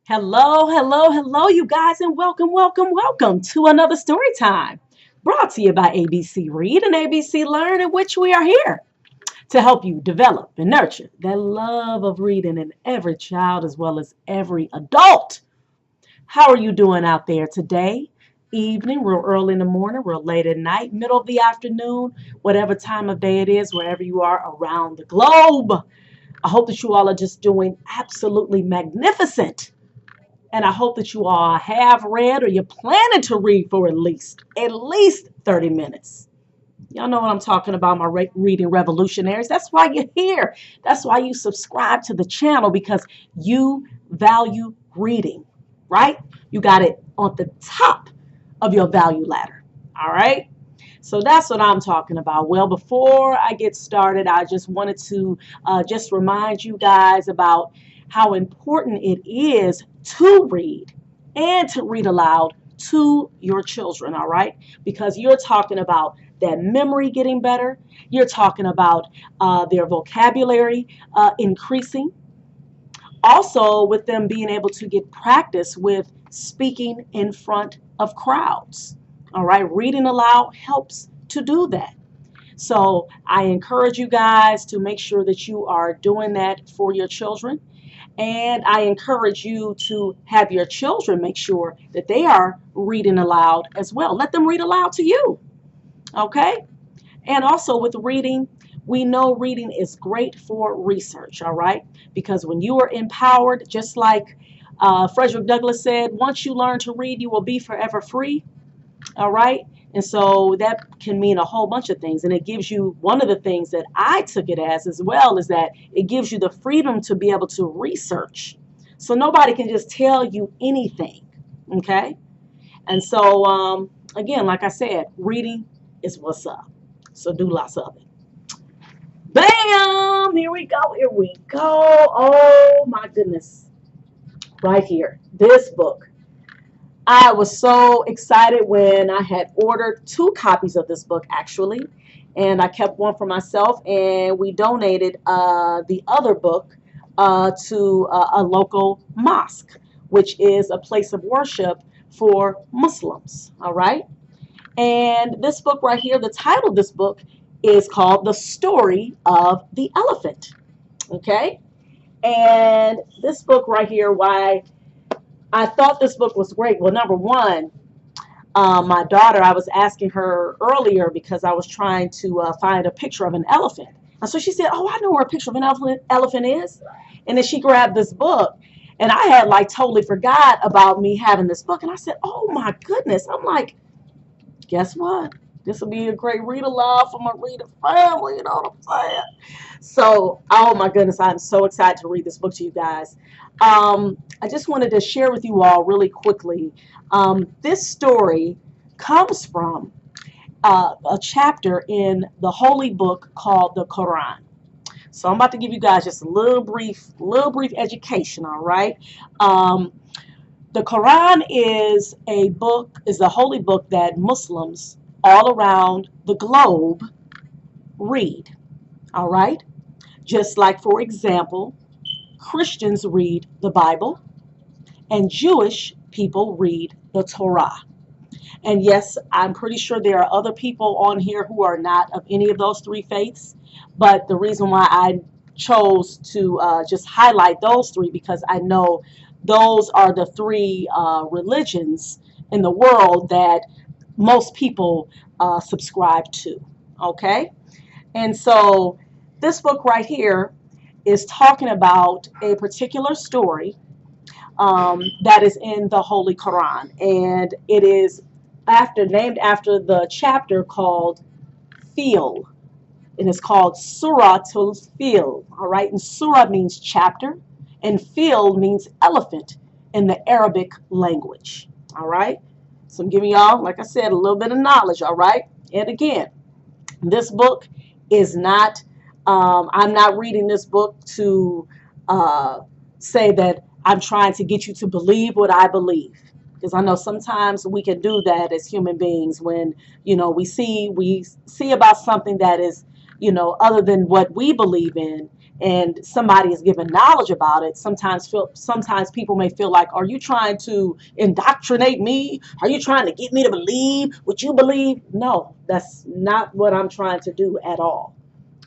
Hello, hello, hello, you guys, and welcome to another story time brought to you by ABC Read and ABC Learn, in which we are here to help you develop and nurture that love of reading in every child as well as every adult. How are you doing out there today? Evening, real early in the morning, real late at night, middle of the afternoon, whatever time of day it is, wherever you are around the globe. I hope that you all are just doing absolutely magnificent, and I hope that you all have read or you're planning to read for at least 30 minutes. Y'all know what I'm talking about, my reading revolutionaries. That's why you're here. That's why you subscribe to the channel, because you value reading, right? You got it on the top of your value ladder. All right. So that's what I'm talking about. Well, before I get started, I just wanted to just remind you guys about how important it is to read and to read aloud to your children, all right? Because you're talking about that memory getting better. You're talking about their vocabulary increasing. Also, with them being able to get practice with speaking in front of crowds. All right, reading aloud helps to do that. So I encourage you guys to make sure that you are doing that for your children. And I encourage you to have your children make sure that they are reading aloud as well. Let them read aloud to you. Okay? And also with reading, we know reading is great for research, all right? Because when you are empowered, just like Frederick Douglass said, once you learn to read, you will be forever free, all right? And so that can mean a whole bunch of things. And it gives you, one of the things that I took it as well, is that it gives you the freedom to be able to research. So nobody can just tell you anything, okay? And so, again, like I said, reading is what's up. So do lots of it. Bam! Here we go. Here we go. Oh my goodness. Right here. This book. I was so excited when I had ordered 2 copies of this book, actually. And I kept one for myself, and we donated the other book to a local mosque, which is a place of worship for Muslims. All right. And this book right here, the title of this book is called The Story of the Elephant. Okay. And this book right here, why I thought this book was great. Well, number one, my daughter, I was asking her earlier because I was trying to find a picture of an elephant. And so she said, "Oh, I know where a picture of an elephant is." And then she grabbed this book. And I had like totally forgot about me having this book. And I said, "Oh my goodness." I'm like, guess what? This will be a great read aloud for my reader family. You know what I'm saying? So, oh my goodness, I'm so excited to read this book to you guys. I just wanted to share with you all really quickly. This story comes from a chapter in the holy book called the Quran. So I'm about to give you guys just a little brief education. All right. The Quran is a holy book that Muslims all around the globe read. All right. Just like, for example, Christians read the Bible and Jewish people read the Torah. And yes, I'm pretty sure there are other people on here who are not of any of those 3 faiths. But the reason why I chose to just highlight those 3, because I know those are the 3 religions in the world that most people subscribe to. Okay. And so this book right here is talking about a particular story that is in the Holy Quran, and it is named after the chapter called Fil, and it's called Suratul Fil. All right, and Surah means chapter, and Fil means elephant in the Arabic language. All right, so I'm giving y'all, like I said, a little bit of knowledge. All right, and again, this book is not. I'm not reading this book to say that I'm trying to get you to believe what I believe, because I know sometimes we can do that as human beings when we see about something that is other than what we believe in, and somebody is given knowledge about it, sometimes people may feel like, are you trying to indoctrinate me? Are you trying to get me to believe what you believe? No, that's not what I'm trying to do at all.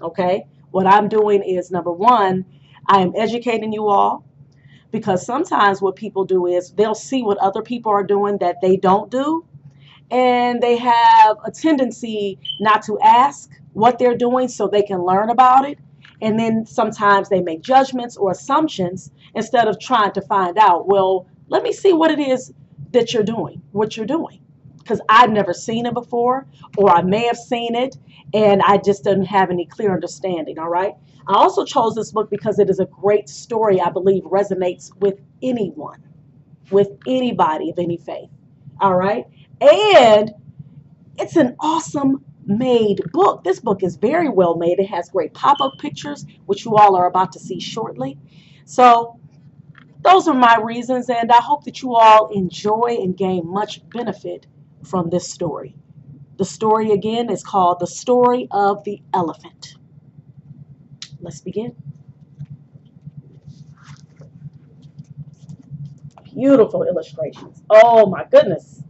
Okay? What I'm doing is, number one, I am educating you all, because sometimes what people do is they'll see what other people are doing that they don't do, and they have a tendency not to ask what they're doing so they can learn about it. And then sometimes they make judgments or assumptions instead of trying to find out, well, let me see what it is that you're doing, what you're doing. Because I've never seen it before, or I may have seen it and I just didn't have any clear understanding. All right. I also chose this book because it is a great story. I believe resonates with anyone, with anybody of any faith. All right. And it's an awesome made book. This book is very well made. It has great pop-up pictures, which you all are about to see shortly. So those are my reasons, and I hope that you all enjoy and gain much benefit from this story. The story, again, is called The Story of the Elephant. Let's begin. Beautiful illustrations. Oh my goodness.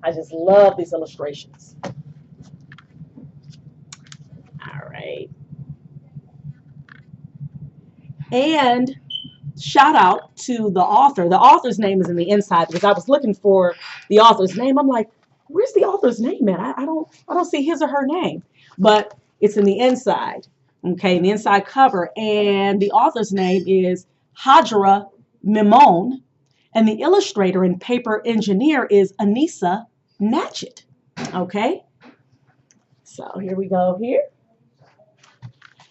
I just love these illustrations. All right. And shout out to the author. The author's name is in the inside, because I was looking for the author's name. I'm like, where's the author's name at? I don't see his or her name, but it's in the inside. Okay, in the inside cover, and the author's name is Hajera Memon, and the illustrator and paper engineer is Anissa Natchett. Okay, so here we go here.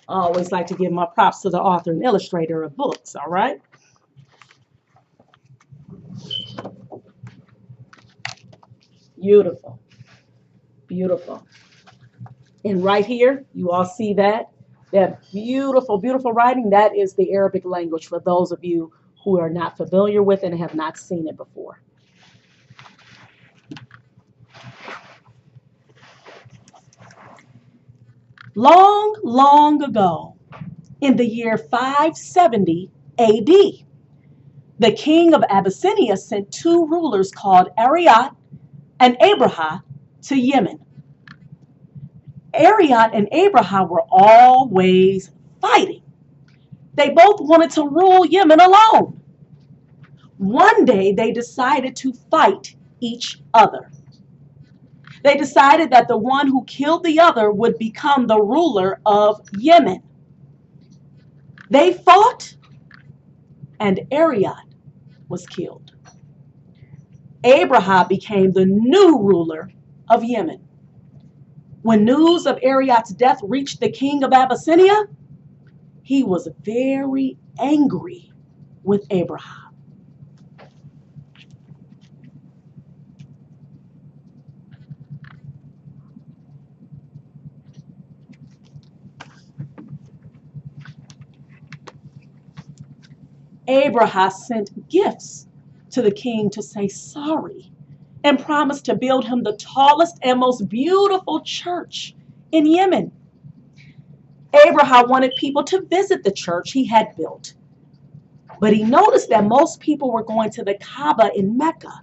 I always like to give my props to the author and illustrator of books, all right? Beautiful, beautiful. And right here, you all see that beautiful, beautiful writing. That is the Arabic language for those of you who are not familiar with and have not seen it before. Long, long ago, in the year 570 AD, the king of Abyssinia sent two rulers called Ariyat and Abraha to Yemen. Ariyat and Abraha were always fighting. They both wanted to rule Yemen alone. One day they decided to fight each other. They decided that the one who killed the other would become the ruler of Yemen. They fought, and Ariyat was killed. Abraha became the new ruler of Yemen. When news of Ariyat's death reached the king of Abyssinia, he was very angry with Abraha. Abraha sent gifts to the king to say sorry and promised to build him the tallest and most beautiful church in Yemen. Abraha wanted people to visit the church he had built, but he noticed that most people were going to the Kaaba in Mecca.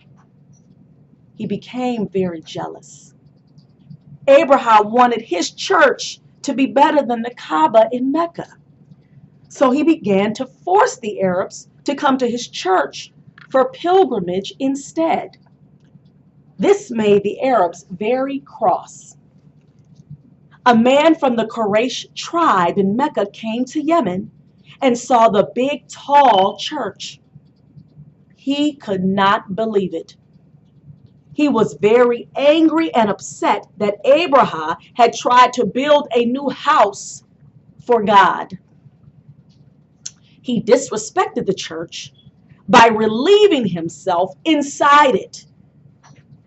He became very jealous. Abraham wanted his church to be better than the Kaaba in Mecca. So he began to force the Arabs to come to his church for pilgrimage instead. This made the Arabs very cross. A man from the Quraysh tribe in Mecca came to Yemen and saw the big, tall church. He could not believe it. He was very angry and upset that Abraham had tried to build a new house for God. He disrespected the church by relieving himself inside it.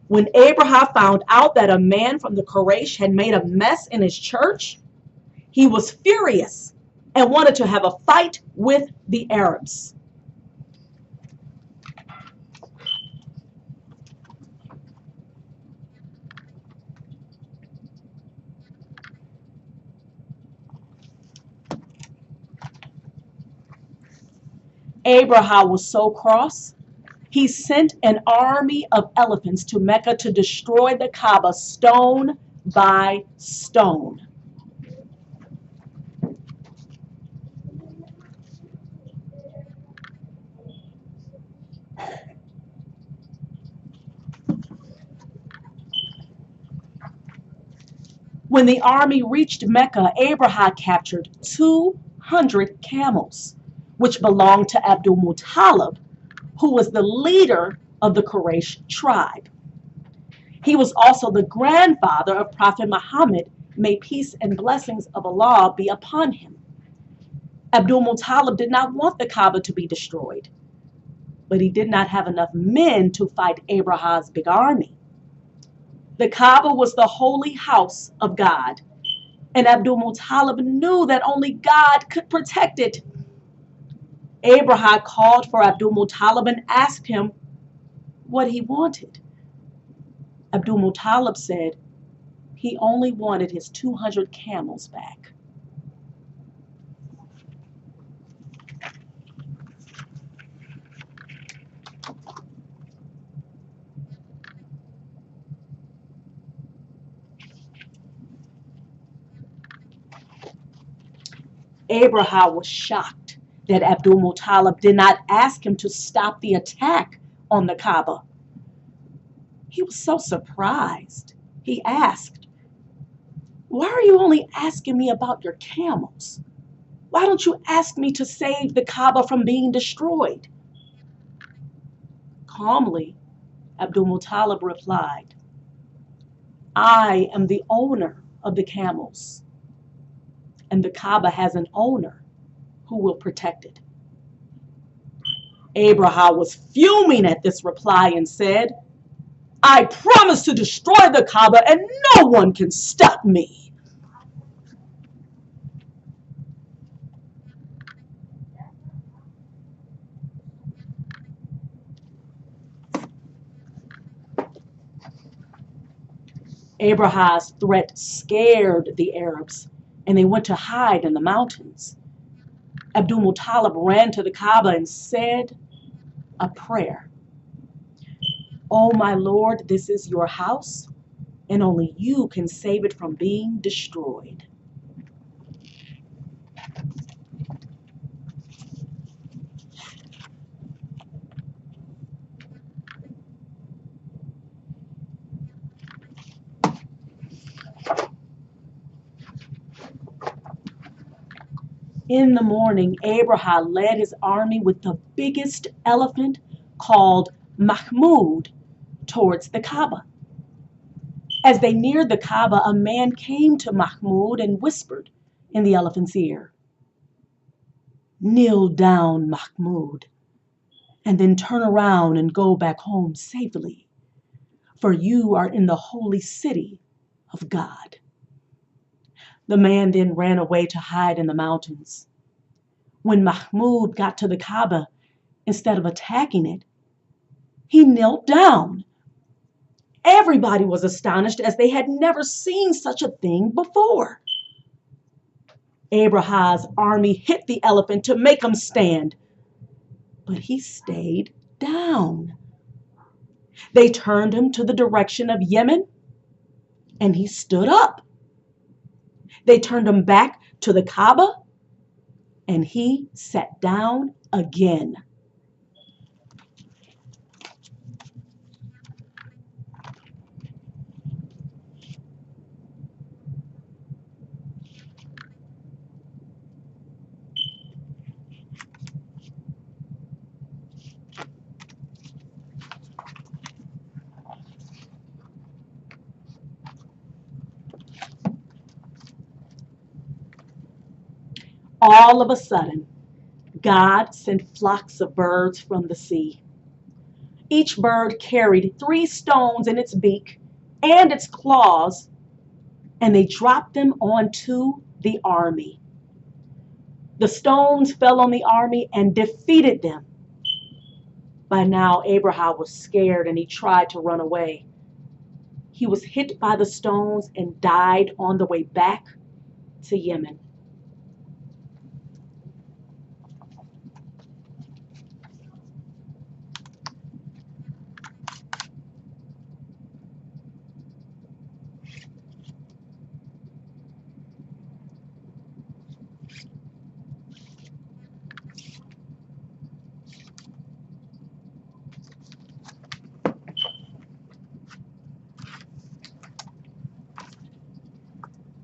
When Abraham found out that a man from the Quraysh had made a mess in his church, he was furious and wanted to have a fight with the Arabs. Abraham was so cross, he sent an army of elephants to Mecca to destroy the Kaaba stone by stone. When the army reached Mecca, Abraham captured 200 camels, which belonged to Abdul Muttalib, who was the leader of the Quraysh tribe. He was also the grandfather of Prophet Muhammad, may peace and blessings of Allah be upon him. Abdul Muttalib did not want the Kaaba to be destroyed, but he did not have enough men to fight Abraham's big army. The Kaaba was the holy house of God, and Abdul Muttalib knew that only God could protect it. Abraham called for Abdul Muttalib and asked him what he wanted. Abdul Muttalib said he only wanted his 200 camels back. Abraham was shocked that Abdul Muttalib did not ask him to stop the attack on the Kaaba. He was so surprised. He asked, "Why are you only asking me about your camels? Why don't you ask me to save the Kaaba from being destroyed?" Calmly, Abdul Muttalib replied, "I am the owner of the camels, and the Kaaba has an owner who will protect it." Abraham was fuming at this reply and said, "I promise to destroy the Kaaba and no one can stop me." Abraham's threat scared the Arabs, and they went to hide in the mountains. Abdul Muttalib ran to the Kaaba and said a prayer. "Oh my Lord, this is your house, and only you can save it from being destroyed." In the morning, Abraham led his army with the biggest elephant, called Mahmud, towards the Kaaba. As they neared the Kaaba, a man came to Mahmud and whispered in the elephant's ear, "Kneel down, Mahmud, and then turn around and go back home safely, for you are in the holy city of God." The man then ran away to hide in the mountains. When Mahmud got to the Kaaba, instead of attacking it, he knelt down. Everybody was astonished, as they had never seen such a thing before. Abraham's army hit the elephant to make him stand, but he stayed down. They turned him to the direction of Yemen, and he stood up. They turned him back to the Kaaba, and he sat down again. All of a sudden, God sent flocks of birds from the sea. Each bird carried 3 stones in its beak and its claws, and they dropped them onto the army. The stones fell on the army and defeated them. By now, Abraham was scared and he tried to run away. He was hit by the stones and died on the way back to Yemen.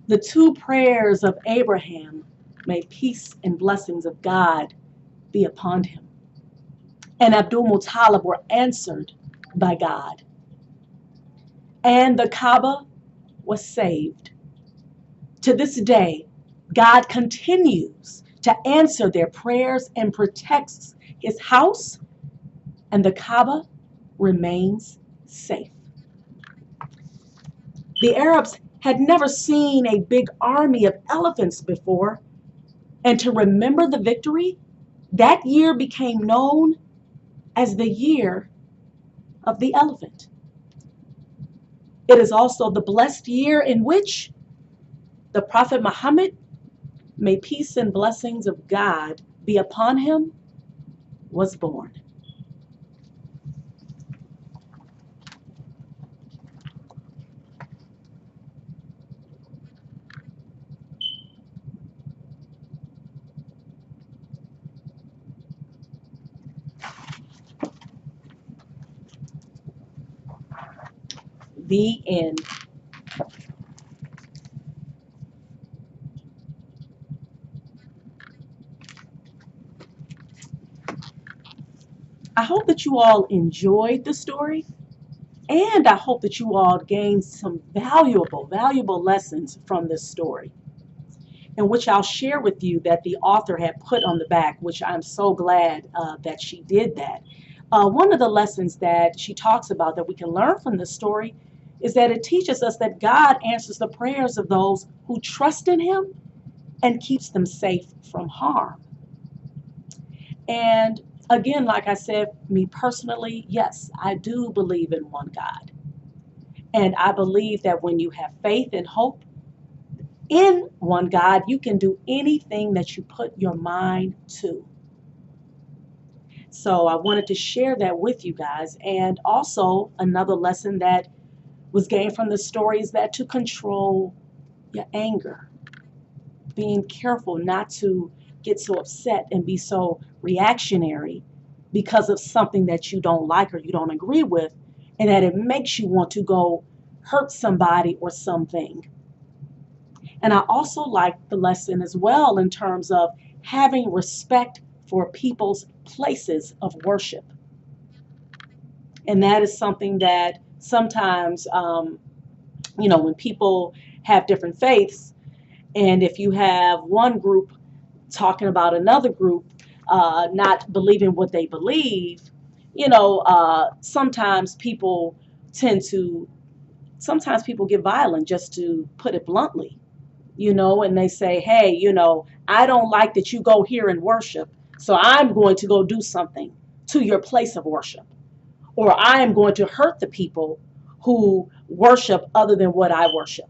The two prayers of Abraham, may peace and blessings of God be upon him, and Abdul Muttalib were answered by God. And the Kaaba was saved. To this day, God continues to answer their prayers and protects his house, and the Kaaba remains safe. The Arabs had never seen a big army of elephants before, and to remember the victory, that year became known as the year of the elephant. It is also the blessed year in which the Prophet Muhammad, may peace and blessings of God be upon him, was born. The end. I hope that you all enjoyed the story, and I hope that you all gained some valuable lessons from this story, in which I'll share with you that the author had put on the back, which I'm so glad that she did that. One of the lessons that she talks about that we can learn from this story is that it teaches us that God answers the prayers of those who trust in him and keeps them safe from harm. And again, like I said, me personally, yes, I do believe in one God. And I believe that when you have faith and hope in one God, you can do anything that you put your mind to. So I wanted to share that with you guys. And also, another lesson that was gained from the story is that to control your anger, being careful not to get so upset and be so reactionary because of something that you don't like or you don't agree with, and that it makes you want to go hurt somebody or something. And I also like the lesson as well in terms of having respect for people's places of worship. And that is something that sometimes, when people have different faiths, and if you have one group talking about another group not believing what they believe, sometimes people get violent, just to put it bluntly, and they say, hey, I don't like that you go here and worship, so I'm going to go do something to your place of worship, or I am going to hurt the people who worship other than what I worship.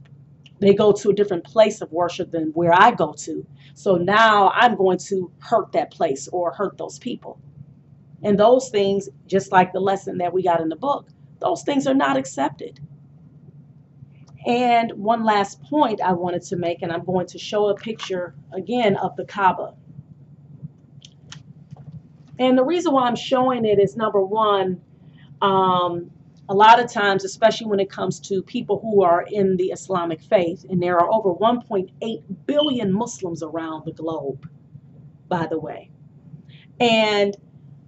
They go to a different place of worship than where I go to. So now I'm going to hurt that place or hurt those people. And those things, just like the lesson that we got in the book, those things are not accepted. And one last point I wanted to make, and I'm going to show a picture again of the Kaaba. And the reason why I'm showing it is, number one, a lot of times, especially when it comes to people who are in the Islamic faith, and there are over 1.8 billion Muslims around the globe, by the way. And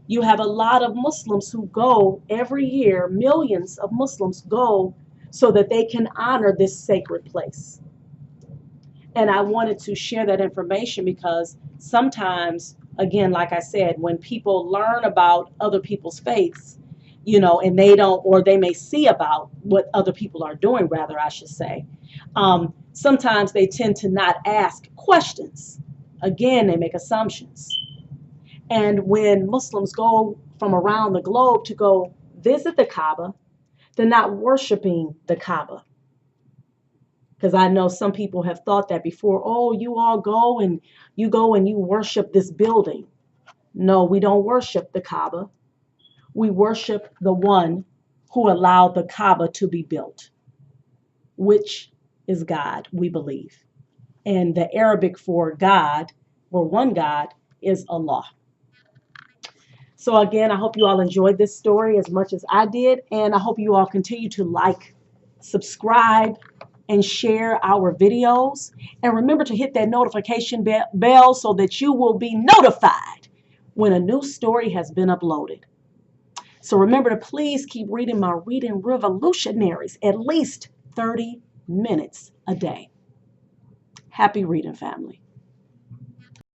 you have a lot of Muslims who go every year, millions of Muslims go so that they can honor this sacred place. And I wanted to share that information because sometimes, again, like I said, when people learn about other people's faiths, and they don't, or they may see about what other people are doing, rather, I should say, sometimes they tend to not ask questions. Again, they make assumptions. And when Muslims go from around the globe to go visit the Kaaba, they're not worshiping the Kaaba. Because I know some people have thought that before, oh, you all go and you worship this building. No, we don't worship the Kaaba. We worship the one who allowed the Kaaba to be built, which is God, we believe. And the Arabic for God, or one God, is Allah. So again, I hope you all enjoyed this story as much as I did, and I hope you all continue to like, subscribe, and share our videos. And remember to hit that notification bell so that you will be notified when a new story has been uploaded. So remember to please keep reading my Reading Revolutionaries at least 30 minutes a day. Happy reading, family.